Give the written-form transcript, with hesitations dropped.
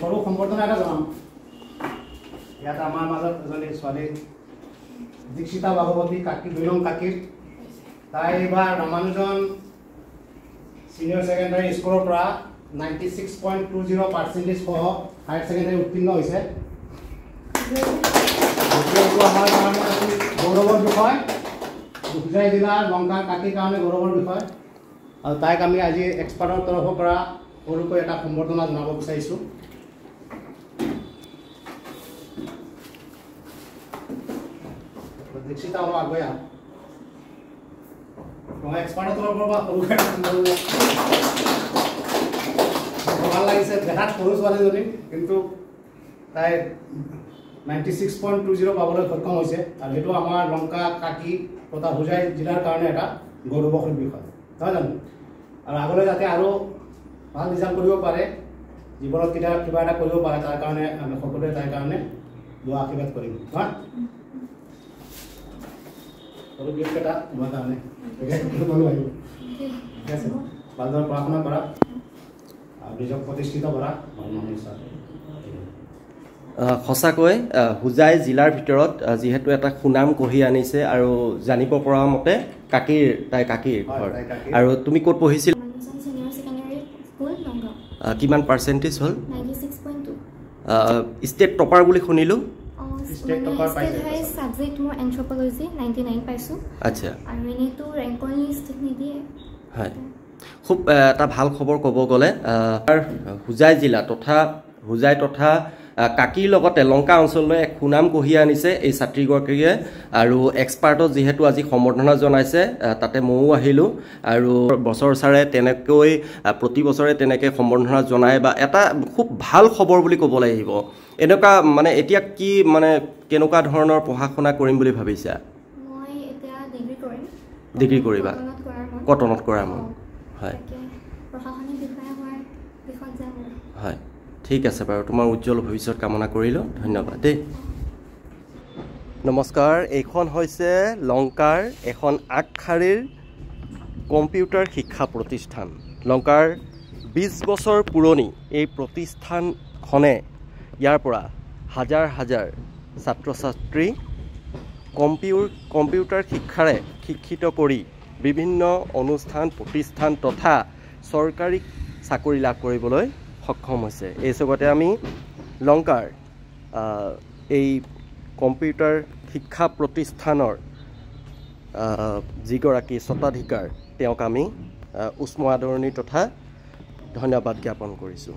সৰু সম্বৰ্ধনা এটা জনাম ইয়াত আমাৰ মাজত এজনী ছোৱালী দীক্ষিতা ভাগৱতী কাকি 2 নং কাকিৰ তাই এইবাৰ ৰামানুজন সিনিয়ৰ সেকেন্ডাৰী স্কুলৰ পৰা 96.20% সহ হায়াৰ সেকেন্ডাৰী উত্তীৰ্ণ হৈছে গৌৰৱৰ বিষয় হুজাই জিলাৰ লংকা কাকিৰ কাৰণে গৌৰৱৰ বিষয় আৰু তাইক আমি আজি এক্সপাৰ্টৰ তৰফৰ পৰা সৰুকৈ এটা সম্বৰ্ধনা জনাব বিচাৰিছোঁ দীক্ষিতা অলপ আগুৱাই আহক মই এক্সপাৰ্টৰ তৰফৰ পৰা সৰুকৈ ভাল লাগিছে দেখাত সৰু ছোৱালীজনী কিন্তু তাই 96.20 পাবলৈ সক্ষম হৈছে আৰু এইটো আমাৰ লংকা কাকি তথা হুজাই জিলাৰ কাৰণে এটা গৌৰৱৰ বিষয় নহয় জানো আৰু আগলৈ যাতে আৰু ভাল ৰিজাল্ট কৰিব পাৰে জীৱনত কিবা এটা কৰিব পাৰে তাৰ কাৰণে আমি সকলোৱে তাইৰ কাৰণে দোৱা আশীৰ্বাদ কৰিম হয় সৰু গিফ্ট এটা তোমাৰ কাৰণে ঠিক আছে ভালদৰে পঢ়া-শুনা কৰা আৰু নিজক প্ৰতিষ্ঠিত কৰা সঁচাকৈ হুজাই জিলাৰ ভিতৰত যিহেতু এটা সুনাম কঢ়িয়াই আনিছে আৰু জানিব পৰা মতে তাই কাকিৰ ঘৰ আৰু তুমি ক'ত পঢ়িছিলা কিমান পাৰ্চেণ্টেজ হ'ল 96.2 ষ্টেট টপাৰ বুলি শুনিলোঁ ষ্টেট টপাৰ পাইছে সাবজেক্ট মোৰ এন্থ্ৰোপলজি 99 পাইছো আচ্ছা আৰু এনিটো ৰেংকৰ লিষ্ট নিদিয়ে হয় খুব এটা ভাল খবৰ ক'ব গ'লে হুজাই জিলা তথা হুজাই তথা কাকিৰ লগতে লংকা অঞ্চললৈ এক সুনাম কঢ়িয়াই আনিছে এই ছাত্ৰীগৰাকীয়ে আৰু এক্সপাৰ্টত যিহেতু আজি সম্বৰ্ধনা জনাইছে তাতে ময়ো আহিলোঁ আৰু বছৰ চাৰে তেনেকৈ প্ৰতি বছৰে তেনেকৈ সম্বৰ্ধনা জনায় বা এটা খুব ভাল খবৰ বুলি ক'ব লাগিব এনেকুৱা মানে এতিয়া কি মানে কেনেকুৱা ধৰণৰ পঢ়া শুনা কৰিম বুলি ভাবিছা মই এতিয়া ডিগ্ৰী কৰিম ডিগ্ৰী কৰিবা কটনত কৰা মই হয় প্ৰশাসনিক বিষয়া হোৱাৰ দিশত যাম হয় ঠিক আছে বাৰু তোমাৰ উজ্জ্বল ভৱিষ্যত কামনা কৰিলোঁ ধন্যবাদ দেই নমস্কাৰ এইখন হৈছে লংকাৰ এখন আগশাৰীৰ কম্পিউটাৰ শিক্ষা প্ৰতিষ্ঠান লংকাৰ 20 বছৰ পুৰণি এই প্ৰতিষ্ঠানখনে ইয়াৰ পৰা হাজাৰ হাজাৰ ছাত্ৰ ছাত্ৰী কম্পিউটাৰ শিক্ষাৰে শিক্ষিত কৰি বিভিন্ন অনুষ্ঠান প্ৰতিষ্ঠান তথা চৰকাৰী চাকৰি লাভ কৰিবলৈ সক্ষম হৈছে এই চবতে আমি লংকাৰ এই কম্পিউটাৰ শিক্ষা প্ৰতিষ্ঠানৰ যিগৰাকী স্বত্বাধিকাৰ তেওঁক আমি উষ্ম আদৰণি তথা ধন্যবাদ জ্ঞাপন কৰিছোঁ